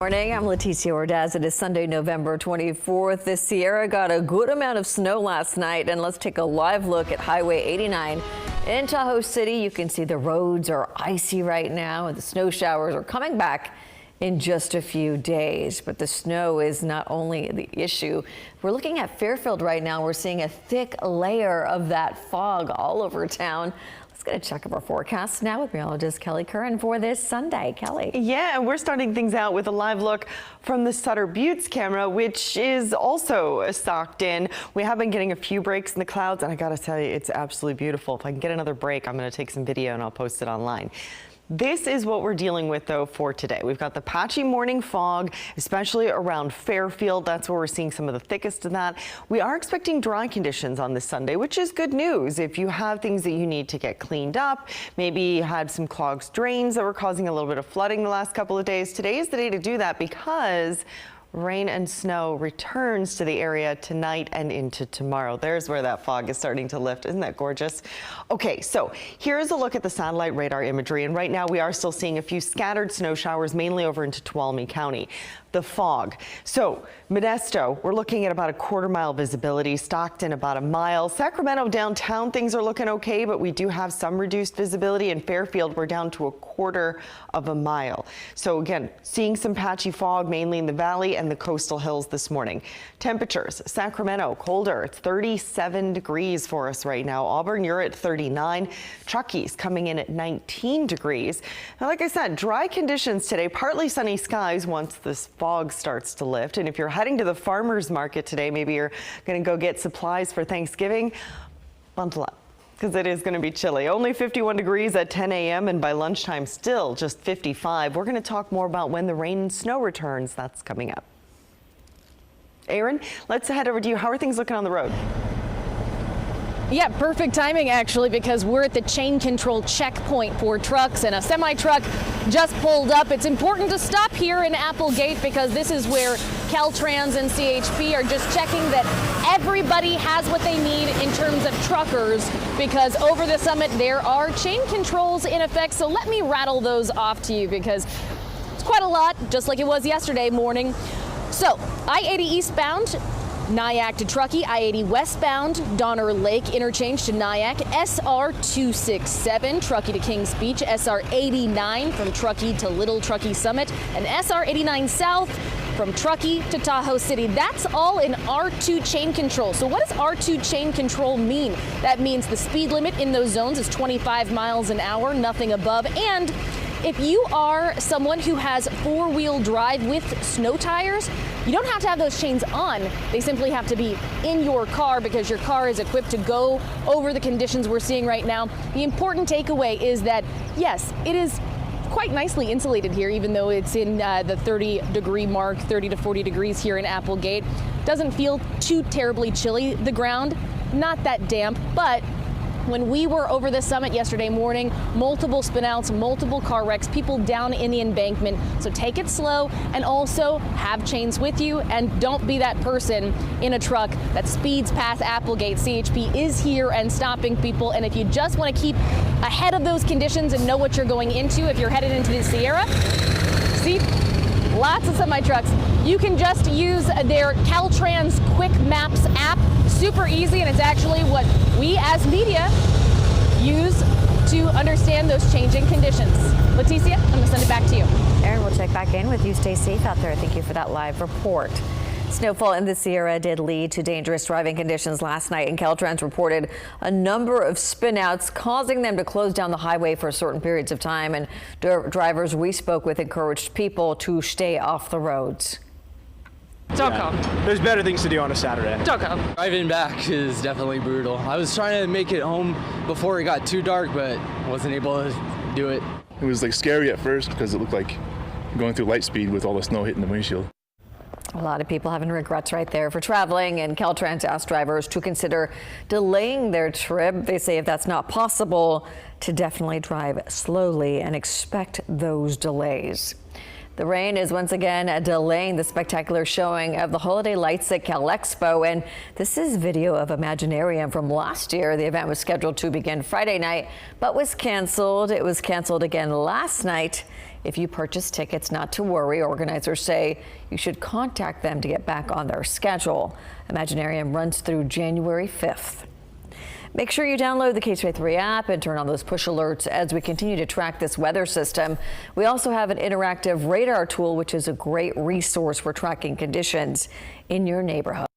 Morning, I'm Leticia Ordaz. It is Sunday, November 24th. The Sierra got a good amount of snow last night, and let's take a live look at Highway 89 in Tahoe City. You can see the roads are icy right now, and the snow showers are coming back in just a few days. But the snow is not only the issue. We're looking at Fairfield right now. We're seeing a thick layer of that fog all over town. Let's get a check of our forecast now with meteorologist Kelly Curran for this Sunday. Kelly. Yeah, and we're starting things out with a live look from the Sutter Buttes camera, which is also socked in. We have been getting a few breaks in the clouds, and I gotta tell you, it's absolutely beautiful. If I can get another break, I'm gonna take some video and I'll post it online. This is what we're dealing with, though, for today. We've got the patchy morning fog, especially around Fairfield. That's where we're seeing some of the thickest of that. We are expecting dry conditions on this Sunday, which is good news. If you have things that you need to get cleaned up, maybe you had some clogged drains that were causing a little bit of flooding the last couple of days, today is the day to do that because rain and snow returns to the area tonight and into tomorrow. There's where that fog is starting to lift. Isn't that gorgeous? Okay, so here's a look at the satellite radar imagery. And right now we are still seeing a few scattered snow showers, mainly over into Tuolumne County. The fog. So Modesto, we're looking at about a quarter-mile visibility. Stockton, about a mile. Sacramento downtown, things are looking okay, but we do have some reduced visibility. In Fairfield, we're down to a quarter of a mile. So again, seeing some patchy fog, mainly in the valley and the coastal hills this morning. Temperatures, Sacramento, colder. It's 37 degrees for us right now. Auburn, you're at 39. Truckee's coming in at 19 degrees. Now, like I said, dry conditions today, partly sunny skies once this fog starts to lift. And if you're heading to the farmer's market today, maybe you're going to go get supplies for Thanksgiving, bundle up because it is going to be chilly. Only 51 degrees at 10 a.m. and by lunchtime still just 55. We're going to talk more about when the rain and snow returns. That's coming up. Aaron, let's head over to you. How are things looking on the road? Yeah, perfect timing actually, because we're at the chain control checkpoint for trucks, and a semi-truck just pulled up. It's important to stop here in Applegate because this is where Caltrans and CHP are just checking that everybody has what they need in terms of truckers, because over the summit there are chain controls in effect. So let me rattle those off to you because it's quite a lot, just like it was yesterday morning. So I-80 eastbound, Nyack to Truckee, I-80 westbound, Donner Lake interchange to Nyack, SR 267, Truckee to Kings Beach, SR 89 from Truckee to Little Truckee Summit, and SR 89 south from Truckee to Tahoe City. That's all in R2 chain control. So what does R2 chain control mean? That means the speed limit in those zones is 25 miles an hour, nothing above. And if you are someone who has four-wheel drive with snow tires, you don't have to have those chains on. They simply have to be in your car because your car is equipped to go over the conditions we're seeing right now. The important takeaway is that, yes, it is quite nicely insulated here, even though it's in the 30-degree mark, 30 to 40 degrees here in Applegate. Doesn't feel too terribly chilly. The ground, not that damp, but when we were over the summit yesterday morning, multiple spinouts, multiple car wrecks, people down in the embankment. So take it slow and also have chains with you, and don't be that person in a truck that speeds past Applegate. CHP is here and stopping people. And if you just want to keep ahead of those conditions and know what you're going into, if you're headed into the Sierra, see, lots of semi-trucks. You can just use their Caltrans Quick Maps app. Super easy, and it's actually what we as media use to understand those changing conditions. Leticia, I'm going to send it back to you. Aaron, we'll check back in with you. Stay safe out there. Thank you for that live report. Snowfall in the Sierra did lead to dangerous driving conditions last night, and Caltrans reported a number of spinouts, causing them to close down the highway for certain periods of time. And drivers we spoke with encouraged people to stay off the roads. Don't come. There's better things to do on a Saturday. Don't come. Driving back is definitely brutal. I was trying to make it home before it got too dark, but wasn't able to do it. It was like scary at first because it looked like going through light speed with all the snow hitting the windshield. A lot of people having regrets right there for traveling, and Caltrans asked drivers to consider delaying their trip. They say if that's not possible, to definitely drive slowly and expect those delays. The rain is once again delaying the spectacular showing of the holiday lights at Cal Expo, and this is video of Imaginarium from last year. The event was scheduled to begin Friday night, but was canceled. It was canceled again last night If you purchase tickets, not to worry. Organizers say you should contact them to get back on their schedule. Imaginarium runs through January 5th. Make sure you download the KTVA3 app and turn on those push alerts as we continue to track this weather system. We also have an interactive radar tool, which is a great resource for tracking conditions in your neighborhood.